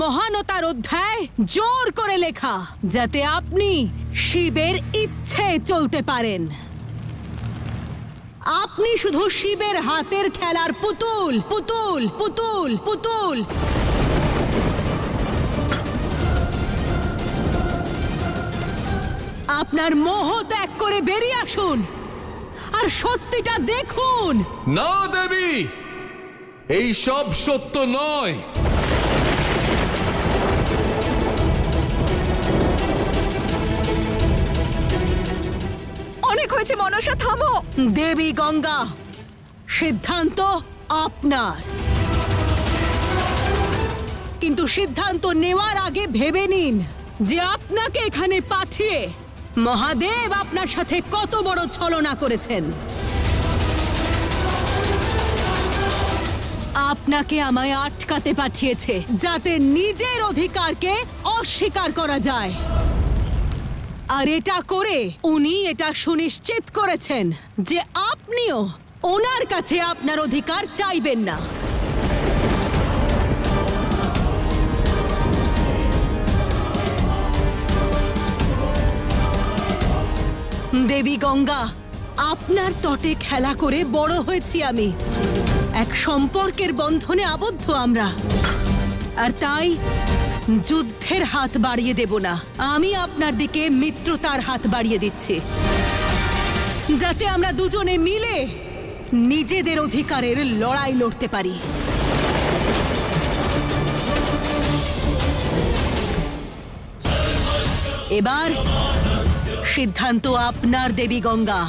মহানতার অধ্যায় জোর করে লেখা, যাতে আপনি শিবের ইচ্ছে চলতে পারেন। আপনি শুধু শিবের হাতের খেলার পুতুল, পুতুল, পুতুল, পুতুল। আপনার মোহ ত্যাগ করে বেরিয়ে আসুন আর সত্যিটা দেখুন। না দেবী, এই সব সত্য নয়। অনেক হয়েছে মনসা, থামো। দেবী গঙ্গা, সিদ্ধান্ত আপনার, কিন্তু সিদ্ধান্ত নেওয়ার আগে ভেবে নিন যে আপনাকে এখানে পাঠিয়ে মহাদেব আপনার সাথে কত বড় ছলনা করেছেন। আপনাকে আমায় আটকাতে পাঠিয়েছে যাতে নিজের অধিকারকে অস্বীকার করা যায়। আর এটা করে উনি এটা সুনিশ্চিত করেছেন যে আপনিও ওনার কাছে আপনার অধিকার চাইবেন না। দেবী গঙ্গা, আপনার তটে খেলা করে বড় হয়েছি আমি। এক সম্পর্কের বন্ধনে আবদ্ধ আমরা, আর তাই যুদ্ধের হাত বাড়িয়ে দেব না। আমি আপনার দিকে মিত্রতার হাত বাড়িয়ে দিচ্ছি, যাতে আমরা দুজনে মিলে নিজেদের অধিকারের লড়াই লড়তে পারি। এবার সিদ্ধান্ত আপনার দেবী গঙ্গা।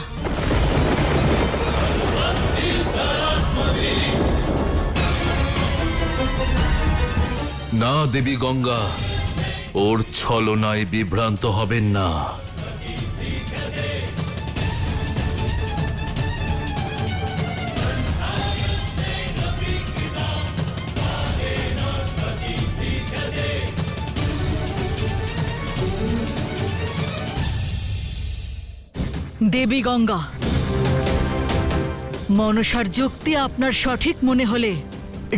না দেবী গঙ্গা, ওর ছলনায় বিভ্রান্ত হবেন না। দেবী গঙ্গা, মনসার যুক্তি আপনার সঠিক মনে হলে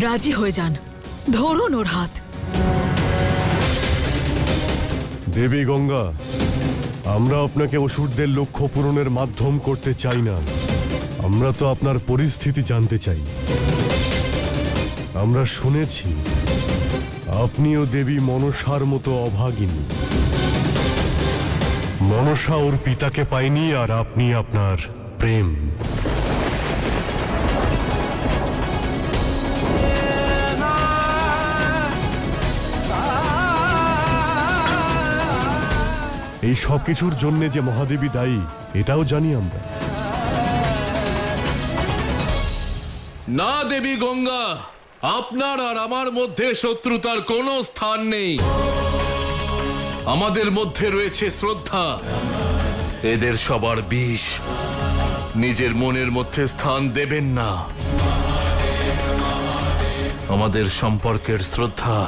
রাজি হয়ে যান, ধরুন ওর হাত। দেবী গঙ্গা, আমরা আপনাকে অসুরদের লক্ষ্য পূরণের মাধ্যম করতে চাই না। আমরা তো আপনার পরিস্থিতি জানতে চাই। আমরা শুনেছি আপনিও দেবী মনসার মতো অভাগিনী। মনসা ওর পিতাকে পায়নি, আর আপনি আপনার প্রেম। এই সব কিছুর জন্য যে মহাদেবী দায়ী, এটাও জানি আমরা। না দেবী গঙ্গা, আপনার আর আমার মধ্যে শত্রুতার কোনো স্থান নেই। আমাদের মধ্যে রয়েছে শ্রদ্ধা। এদের সবার বিষ নিজের মনের মধ্যে স্থান দেবেন না। আমাদের সম্পর্কের শ্রদ্ধা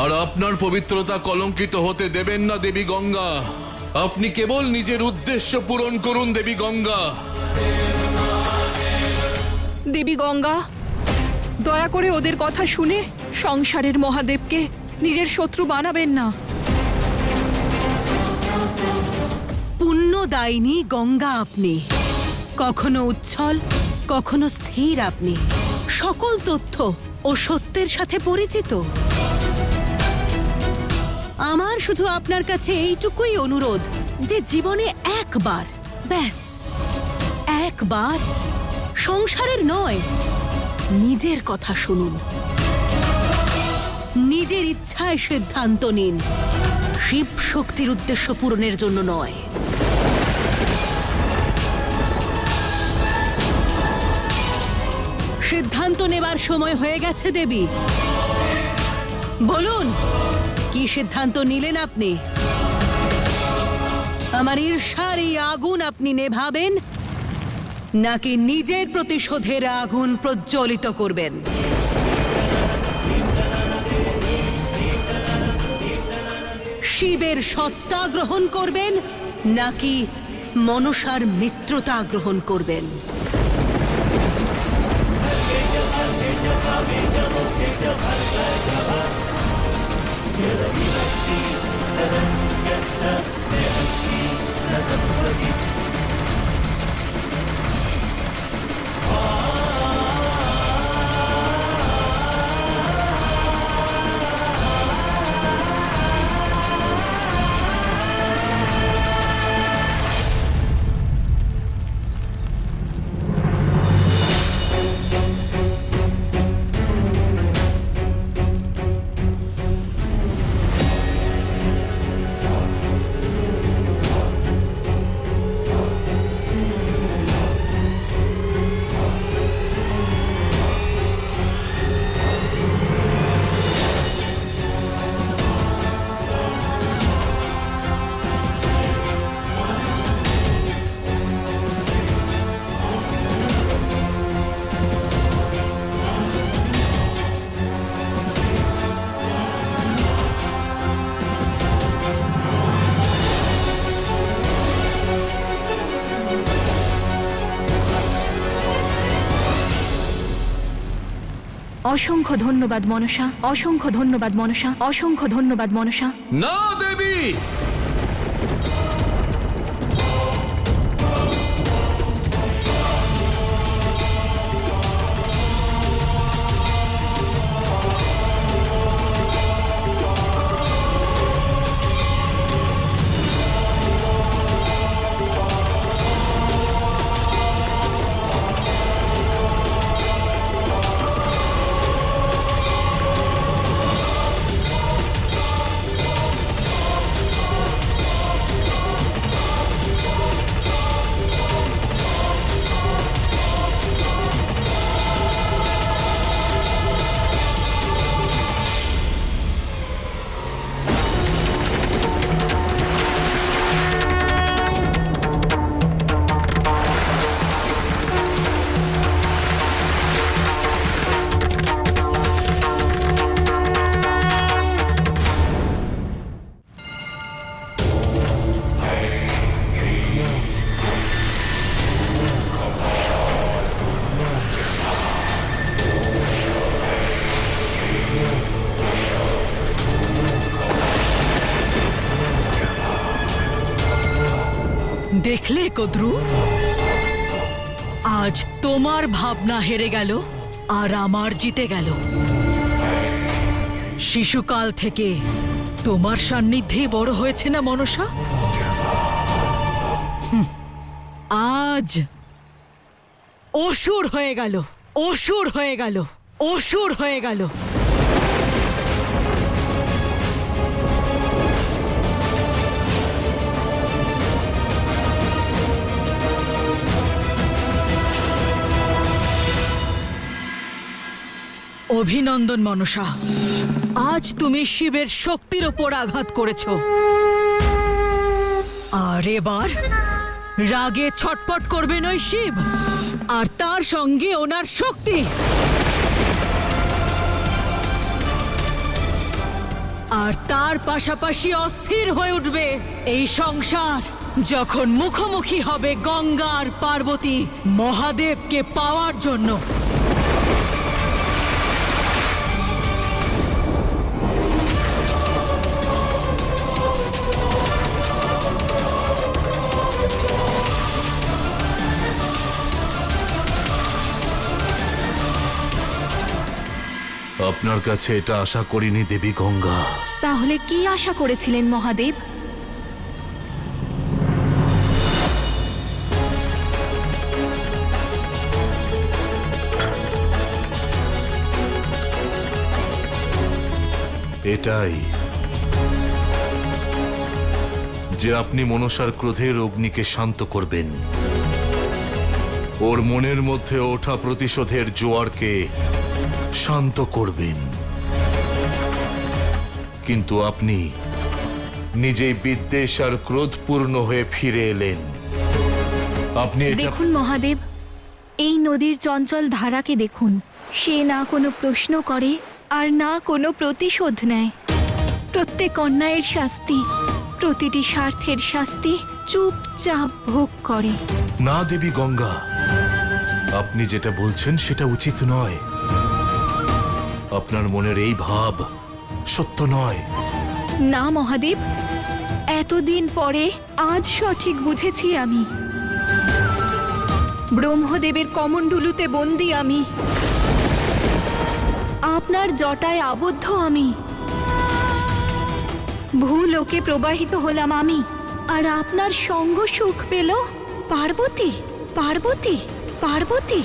আর আপনার পবিত্রতা কলঙ্কিত হতে দেবেন না দেবী গঙ্গা। আপনি কেবল নিজের উদ্দেশ্য পূরণ করুন দেবী গঙ্গা। দেবী গঙ্গা, দয়া করে ওদের কথা শুনে সংসারের মহাদেবকে নিজের শত্রু বানাবেন না। পুণ্যদায়িনী গঙ্গা আপনি, কখনো উচ্ছল, কখনো স্থির। আপনি সকল তথ্য ও সত্যের সাথে পরিচিত। আমার শুধু আপনার কাছে এইটুকুই অনুরোধ যে জীবনে একবার, ব্যাস একবার, সংসারের নয়, নিজের কথা শুনুন। নিজের ইচ্ছায় সিদ্ধান্ত নিন, শিব শক্তির উদ্দেশ্য পূরণের জন্য নয়। সিদ্ধান্ত নেবার সময় হয়ে গেছে দেবী। বলুন, কি সিদ্ধান্ত নিলেন আপনি? আমার ঈর্ষার এই আগুন আপনি নেভাবেন, নাকি নিজের প্রতিশোধের আগুন প্রজ্বলিত করবেন? শিবের সত্তা গ্রহণ করবেন, নাকি মনসার মিত্রতা গ্রহণ করবেন? অসংখ্য ধন্যবাদ মনসা, অসংখ্য ধন্যবাদ মনসা, অসংখ্য ধন্যবাদ মনসা। না দেবী, দেখলে কদ্রু, আজ তোমার ভাবনা হেরে গেল আর আমার জিতে গেল। শিশুকাল থেকে তোমার সান্নিধ্যে বড় হয়েছে না মনসা? আজ অসুর হয়ে গেল, অসুর হয়ে গেল, অসুর হয়ে গেল। অভিনন্দন মনসা, আজ তুমি শিবের শক্তির ওপর আঘাত করেছ। আর এবার রাগে ছটপট করবেন ওই শিব, আর তার সঙ্গে ওনার শক্তি। আর তার পাশাপাশি অস্থির হয়ে উঠবে এই সংসার, যখন মুখোমুখি হবে গঙ্গা আর পার্বতী মহাদেবকে পাওয়ার জন্য। আপনার কাছে এটা আশা করিনি দেবী গঙ্গা। তাহলে কি আশা করেছিলেন মহাদেব? এটাই যে আপনি মনসার ক্রোধের অগ্নিকে শান্ত করবেন, ওর মনের মধ্যে ওঠা প্রতিশোধের জোয়ারকে শান্ত করবেন। কিন্তু আপনি নিজেই বিদ্বেষ আর ক্রোধপূর্ণ হয়ে ফিরে এলেন। আপনি এটা দেখুন মহাদেব, এই নদীর চঞ্চল ধারাকে দেখুন। সে না কোনো প্রশ্ন করে আর না কোনো প্রতিশোধ নেয়। প্রত্যেক অন্যায়ের শাস্তি, প্রতিটি স্বার্থের শাস্তি চুপচাপ ভোগ করে। না দেবী গঙ্গা, আপনি যেটা বলছেন সেটা উচিত নয়। আপনার মনের এই ভাব সত্য নয়। না মহাদেব, এতদিন পরে আজ সঠিক বুঝেছি আমি। ব্রহ্মদেবের কমণ্ডলুতে বন্দী আমি, আপনার জটায় আবদ্ধ আমি। ভূলোকে প্রবাহিত হলাম আমি, আর আপনার সঙ্গ সুখ পেল পার্বতী, পার্বতী, পার্বতী।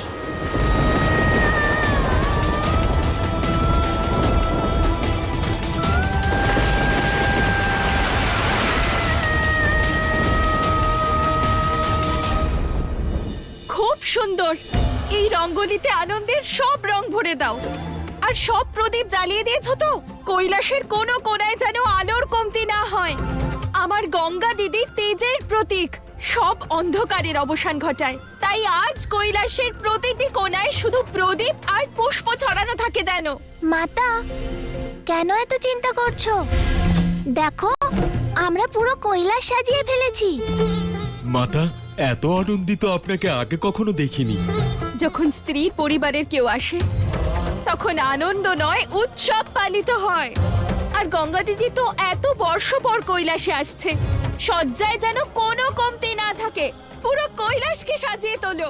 খুব সুন্দর। এই রঙ্গোলিতে আনন্দের সব রং ভরে দাও, আর সব প্রদীপ জ্বালিয়ে দিয়েছো তো? কৈলাসের কোনো কোণায় যেন আলোর কমতি না হয়। আমার গঙ্গা দিদি তেজের প্রতীক, সব অন্ধকারের অবসান ঘটায়। তাই আজ কৈলাসের প্রতিটি কোণায় শুধু প্রদীপ আর পুষ্প ছড়ানো থাকে যেন। মাতা, কেন এত চিন্তা করছো? দেখো, আমরা পুরো কৈলাস সাজিয়ে ফেলেছি। মাতা, এত আনন্দিত আপনাকে আগে কখনো দেখিনি। যখন স্ত্রীর পরিবারের কেউ আসে, তখন আনন্দ নয় উৎসব পালিত হয়। আর গঙ্গা দিদি তো এত বর্ষ পর কৈলাসে আসছে, সজ্জায় যেন কোনো কমতি না থাকে। পুরো কৈলাসকে সাজিয়ে তোলো।